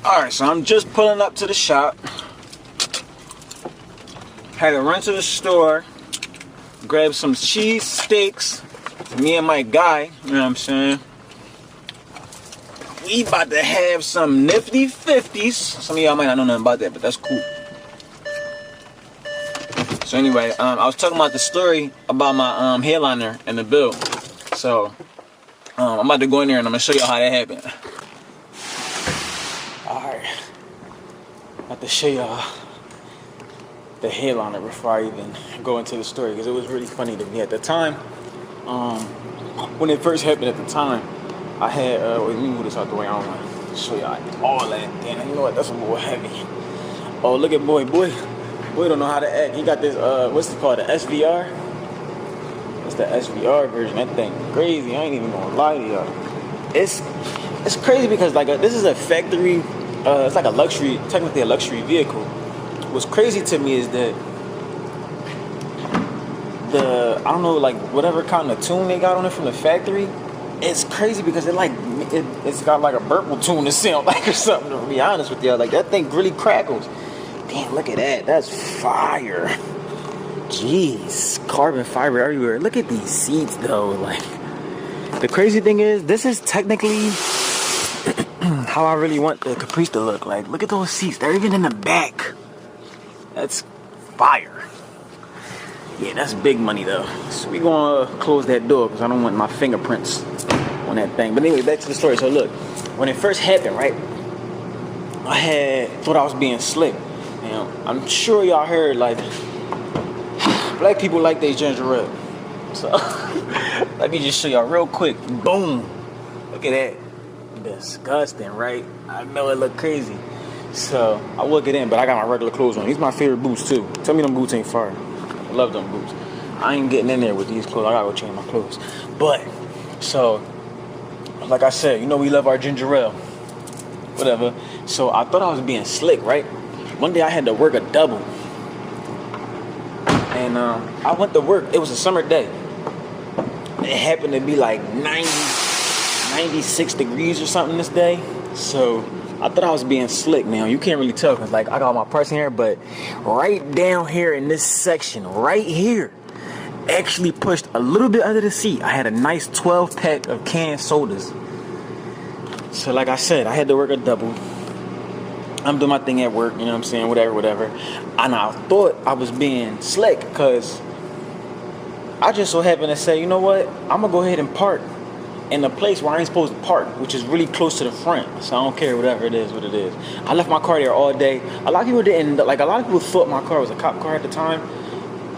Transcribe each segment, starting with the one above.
Alright, so I'm just pulling up to the shop. Had to run to the store, grab some cheese steaks. Me and my guy, you know what I'm saying? We about to have some nifty 50s. Some of y'all might not know nothing about that, but that's cool. So anyway, I was talking about the story about my headliner and the build. So I'm about to go in there and I'm gonna show y'all how that happened. Alright. About to show y'all the headliner before I even go into the story, because it was really funny to me at the time. When it first happened at the time, I had wait, let me move this out the way. I don't want to show y'all all that. Damn, you know what? That's a little heavy. Oh, look at boy don't know how to act. He got this what's it called, the SVR? It's the SVR version. That thing crazy. I ain't even gonna lie to y'all. It's crazy because like this is a factory. It's like a luxury, technically a luxury vehicle. What's crazy to me is that I don't know, like whatever kind of tune they got on it from the factory, it's crazy because it's got like a purple tune to sound like or something, to be honest with y'all. Like that thing really crackles. Damn, look at that. That's fire. Jeez, carbon fiber everywhere. Look at these seats though. Like, the crazy thing is, this is technically how I really want the Caprice to look. Like, look at those seats. They're even in the back. That's fire. Yeah, that's big money though. So we gonna close that door because I don't want my fingerprints on that thing. But anyway, back to the story. So look, when it first happened, right, I thought I was being slick. You know, I'm sure y'all heard like black people like their ginger ale. So let me just show y'all real quick. Boom. Look at that. Disgusting, right? I know it look crazy. So I will get in, but I got my regular clothes on. These are my favorite boots too. Tell me them boots ain't fire. I love them boots. I ain't getting in there with these clothes. I gotta go change my clothes. But so, like I said, you know we love our ginger ale. Whatever. So I thought I was being slick, right? One day I had to work a double. And I went to work. It was a summer day. It happened to be like 96 degrees or something this day. So I thought I was being slick. Now you can't really tell because like I got my purse in here, but right down here in this section, right here, actually pushed a little bit under the seat. I had a nice 12-pack of canned sodas. So like I said, I had to work a double. I'm doing my thing at work, you know what I'm saying, whatever. And I thought I was being slick because I just so happened to say, you know what, I'm going to go ahead and park in a place where I ain't supposed to park, which is really close to the front. So I don't care, whatever it is, what it is. I left my car there all day. A lot of people didn't, like a lot of people thought my car was a cop car at the time.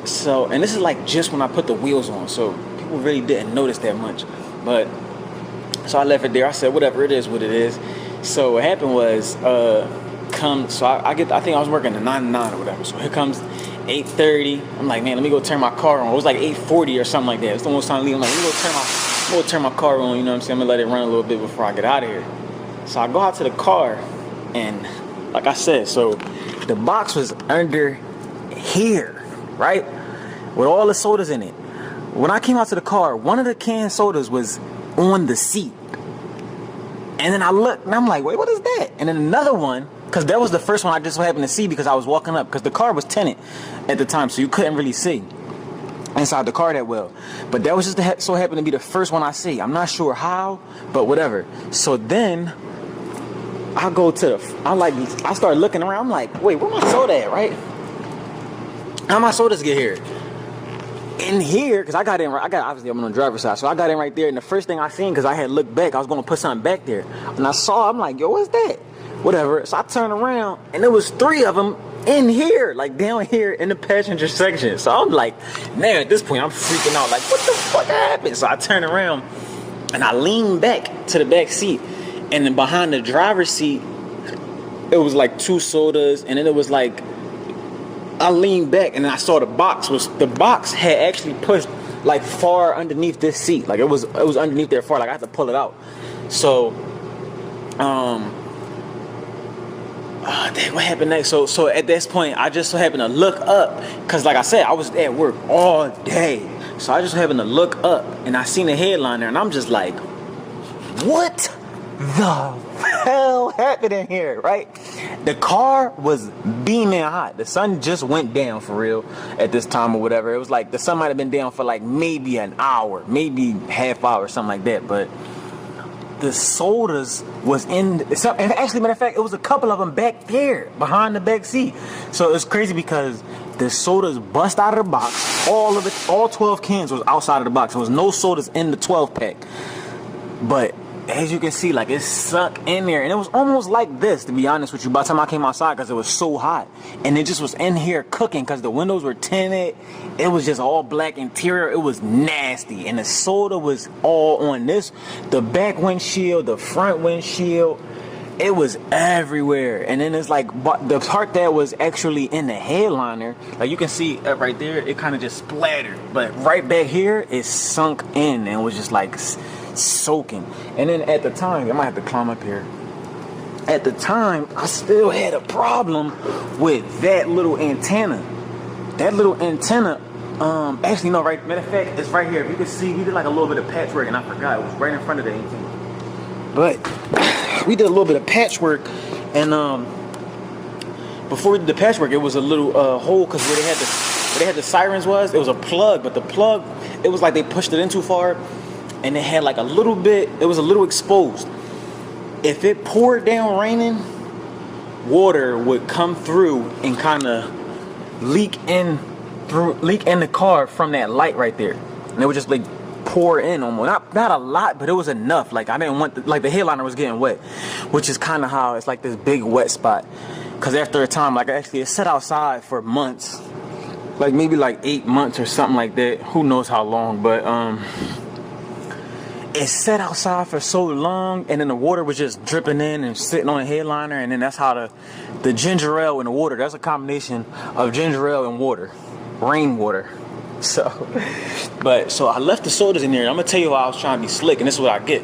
So, and this is like just when I put the wheels on. So people really didn't notice that much. But, so I left it there. I said, whatever it is, what it is. So what happened was, I think I was working the 9 to 9 or whatever. So here comes 8:30. I'm like, man, let me go turn my car on. It was like 8:40 or something like that. It's almost time to leave. I'm like, let me go turn my car on, you know what I'm saying? I'm gonna let it run a little bit before I get out of here. So I go out to the car, and like I said, so the box was under here, right? With all the sodas in it. When I came out to the car, one of the canned sodas was on the seat. And then I looked, and I'm like, wait, what is that? And then another one, because that was the first one I just so happened to see because I was walking up, because the car was tinted at the time, so you couldn't really see inside the car that well. But that was just so happened to be the first one I see. I'm not sure how, but whatever. So then I start looking around. I'm like, wait, where my soda at, right? How my sodas get here? In here, because obviously I'm on the driver's side, so I got in right there, and the first thing I seen, because I had looked back, I was going to put something back there, and I'm like, yo, what's that? Whatever. So I turned around, and there was 3 of them in here, like down here in the passenger section. So I'm like, man, at this point, I'm freaking out, like, what the fuck happened? So I turned around, and I leaned back to the back seat, and then behind the driver's seat, it was like 2 sodas, and then it was like, I leaned back and I saw the box had actually pushed like far underneath this seat. Like it was underneath there far, like I had to pull it out. So what happened next? So at this point I just so happened to look up, because like I said, I was at work all day. So I just happened to look up and I seen the headliner, and I'm just like, what? the hell happened in here, right? The car was beaming hot. The sun just went down for real at this time or whatever. It was like the sun might have been down for like maybe an hour, maybe half hour, something like that. But the sodas was in, and actually, matter of fact, it was a couple of them back there behind the back seat. So it's crazy because the sodas bust out of the box. All 12 cans was outside of the box. There was no sodas in the 12 pack. But as you can see, like, it sunk in there, and it was almost like this, to be honest with you, by the time I came outside, because it was so hot, and it just was in here cooking, because the windows were tinted. It was just all black interior. It was nasty, and the soda was all on the back windshield, the front windshield. It was everywhere. And then it's like the part that was actually in the headliner, like you can see right there, it kind of just splattered, but right back here it sunk in and was just like soaking. And then at the time, I might have to climb up here. At the time, I still had a problem with that little antenna. Actually no, right, matter of fact, it's right here. If you can see, we did like a little bit of patchwork, and I forgot it was right in front of the antenna. But we did a little bit of patchwork, and before we did the patchwork, it was a little hole, because where they had the sirens it was a plug, but the plug, it was like they pushed it in too far, and it had like a little bit, it was a little exposed. If it poured down raining, water would come through and kind of leak in the car from that light right there, and it would just like pour in almost, not a lot, but it was enough. Like, I didn't want the headliner was getting wet, which is kind of how it's like this big wet spot. Because after a time, like, actually it sat outside for months, like maybe like 8 months or something like that, who knows how long, but it sat outside for so long, and then the water was just dripping in and sitting on the headliner. And then that's how the ginger ale and the water, that's a combination of ginger ale and water, rainwater. So I left the sodas in there. I'm gonna tell you why I was trying to be slick, and this is what I get.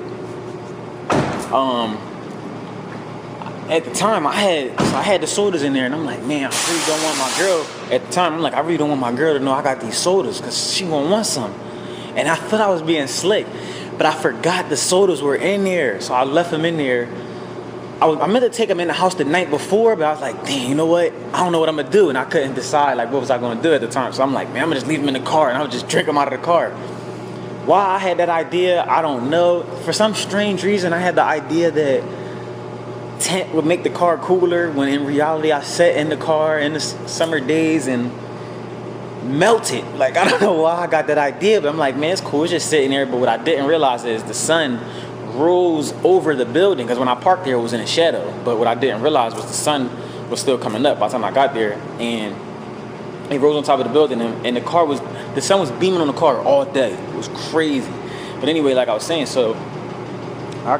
At the time, I had the sodas in there, and I'm like, man, I really don't want my girl. At the time, I'm like, I really don't want my girl to know I got these sodas, because she won't want some. And I thought I was being slick, but I forgot the sodas were in there, so I left them in there. I meant to take them in the house the night before, but I was like, dang, you know what? I don't know what I'm going to do. And I couldn't decide, like, what was I going to do at the time. So I'm like, man, I'm going to just leave them in the car, and I would just drink them out of the car. Why I had that idea, I don't know. For some strange reason, I had the idea that tent would make the car cooler, when in reality, I sat in the car in the summer days and melted. Like, I don't know why I got that idea, but I'm like, man, it's cool. It's just sitting there. But what I didn't realize is the sun rose over the building, because when I parked there, it was in a shadow. But what I didn't realize was the sun was still coming up by the time I got there, and it rose on top of the building, and the sun was beaming on the car all day. It was crazy. But anyway, like I was saying, so I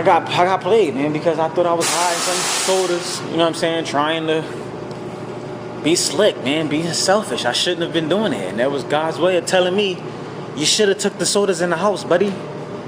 got played, man, because I thought I was hiding some sodas, you know what I'm saying, trying to be slick, man, being selfish. I shouldn't have been doing it, and that was God's way of telling me, you should have took the sodas in the house, buddy.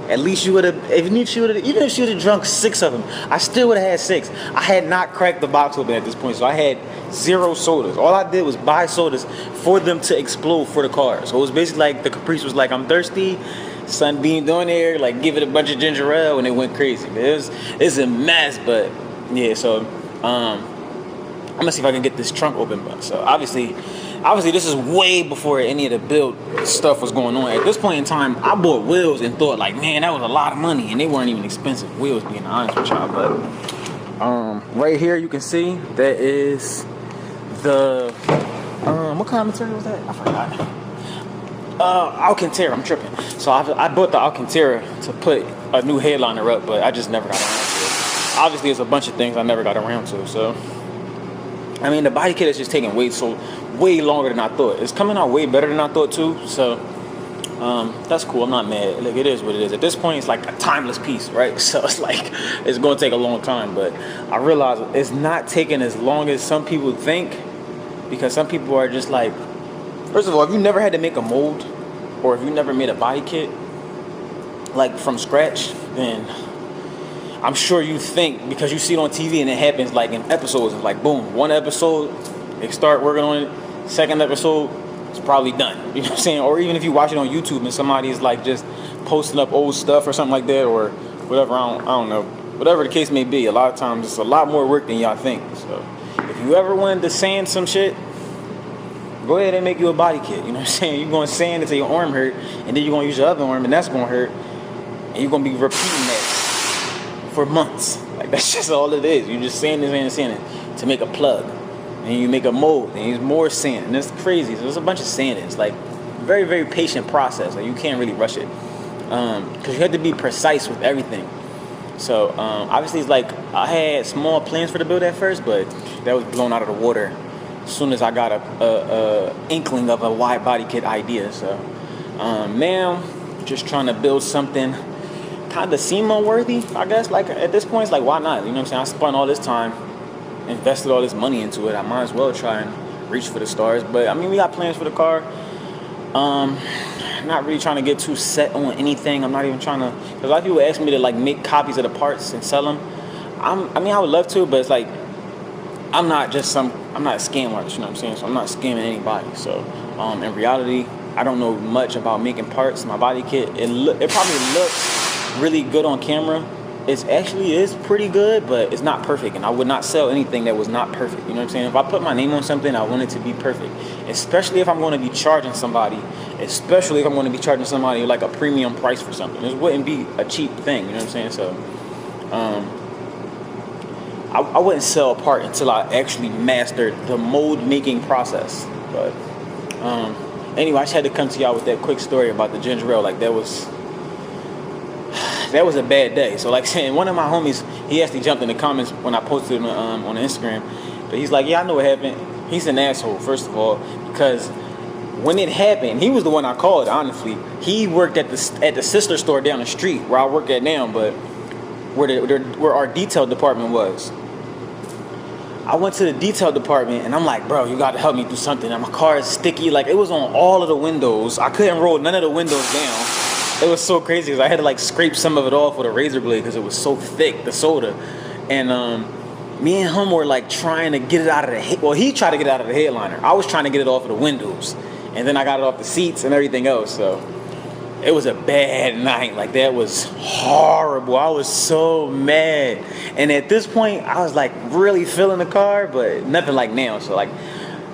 At least you would have, even if you would have drunk 6 of them, I still would have had 6. I had not cracked the box open at this point, so I had 0 sodas. All I did was buy sodas for them to explode for the car. So it was basically like the Caprice was like, I'm thirsty, sun beamed on there, like give it a bunch of ginger ale, and it went crazy. It's a mess, but yeah, so I'm gonna see if I can get this trunk open. But so obviously this is way before any of the build stuff was going on. At this point in time, I bought wheels and thought like, man, that was a lot of money, and they weren't even expensive wheels, being honest with y'all. But right here you can see that is the what kind of material was that? I forgot. Alcantara. I'm tripping. So I bought the Alcantara to put a new headliner up, but I just never got around to it. Obviously, there's a bunch of things I never got around to. So I mean, the body kit is just taking way longer than I thought. It's coming out way better than I thought too. So that's cool. I'm not mad. Like, it is what it is. At this point, it's like a timeless piece, right? So it's like it's going to take a long time. But I realize it's not taking as long as some people think, because some people are just like, first of all, if you never had to make a mold, or if you never made a body kit like from scratch, then I'm sure you think, because you see it on TV and it happens like in episodes, it's like boom, one episode, they start working on it, second episode, it's probably done. You know what I'm saying? Or even if you watch it on YouTube and somebody is like just posting up old stuff or something like that, or whatever. I don't know. Whatever the case may be, a lot of times it's a lot more work than y'all think. So if you ever wanted to sand some shit, go ahead and make you a body kit. You know what I'm saying? You're going to sand until your arm hurt, and then you're going to use your other arm, and that's going to hurt. And you're going to be repeating that for months. Like, that's just all it is. You just sanding to make a plug. And you make a mold, and it's more sand. And it's crazy. So there's a bunch of sanding. It's like very, very patient process. Like, you can't really rush it. Because you have to be precise with everything. So, obviously, it's like, I had small plans for the build at first, but that was blown out of the water as soon as I got a inkling of a wide body kit idea. So now just trying to build something kind of SEMA worthy, I guess. Like, at this point, it's like, why not? You know what I'm saying? I spent all this time, invested all this money into it. I might as well try and reach for the stars. But I mean, we got plans for the car. Not really trying to get too set on anything. I'm not even trying to, because a lot of people ask me to like make copies of the parts and sell them. I mean, I would love to, but it's like, I'm not a scam artist, you know what I'm saying? So I'm not scamming anybody. So in reality, I don't know much about making parts. My body kit, it probably looks really good on camera. It actually is pretty good, but it's not perfect. And I would not sell anything that was not perfect. You know what I'm saying? If I put my name on something, I want it to be perfect. Especially if I'm going to be charging somebody. Especially if I'm going to be charging somebody like a premium price for something. This wouldn't be a cheap thing. You know what I'm saying? So I wouldn't sell a part until I actually mastered the mold making process. But anyway, I just had to come to y'all with that quick story about the ginger ale. Like, that was a bad day. So like saying, one of my homies, he actually jumped in the comments when I posted on Instagram. But he's like, yeah, I know what happened. He's an asshole, first of all, because when it happened, he was the one I called, honestly. He worked at the sister store down the street where I work at now, but where our detail department was. I went to the detail department and I'm like, bro, you got to help me do something. And my car is sticky. Like, it was on all of the windows. I couldn't roll none of the windows down. It was so crazy because I had to like scrape some of it off with a razor blade because it was so thick, the soda. And me and him were like trying to get it out of the well, he tried to get it out of the headliner. I was trying to get it off of the windows. And then I got it off the seats and everything else. So it was a bad night. Like, that was horrible. I was so mad. And at this point, I was like really feeling the car, but nothing like now. So like,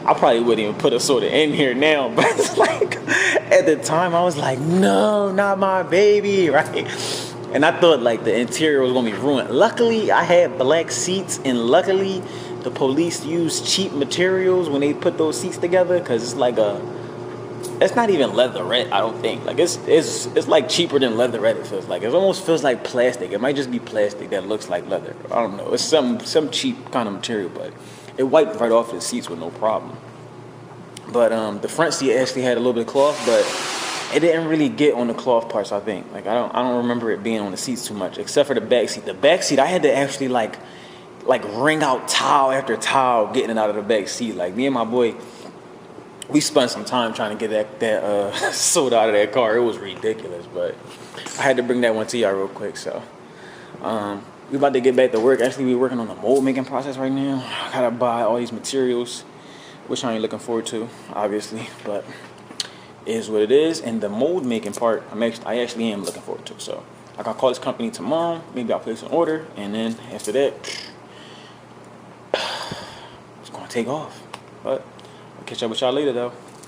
I probably wouldn't even put a soda in here now. But it's like, at the time, I was like, no, not my baby, right? And I thought like the interior was gonna be ruined. Luckily, I had black seats, and luckily, the police used cheap materials when they put those seats together, because it's like it's not even leatherette, I don't think. Like, it's like cheaper than leatherette, it feels like. It almost feels like plastic. It might just be plastic that looks like leather. I don't know. It's some cheap kind of material, but it wiped right off the seats with no problem. But the front seat actually had a little bit of cloth, but it didn't really get on the cloth parts, I think. Like, I don't remember it being on the seats too much, except for the back seat. The back seat, I had to actually like wring out towel after towel getting it out of the back seat. Like, me and my boy, we spent some time trying to get that soda out of that car. It was ridiculous, but I had to bring that one to y'all real quick. So we about to get back to work. Actually, we're working on the mold making process right now. I gotta buy all these materials, which I ain't looking forward to, obviously, but it is what it is. And the mold making part, I actually am looking forward to. So I gotta call this company tomorrow. Maybe I'll place an order, and then after that, it's gonna take off. But I'll catch up with y'all later, though.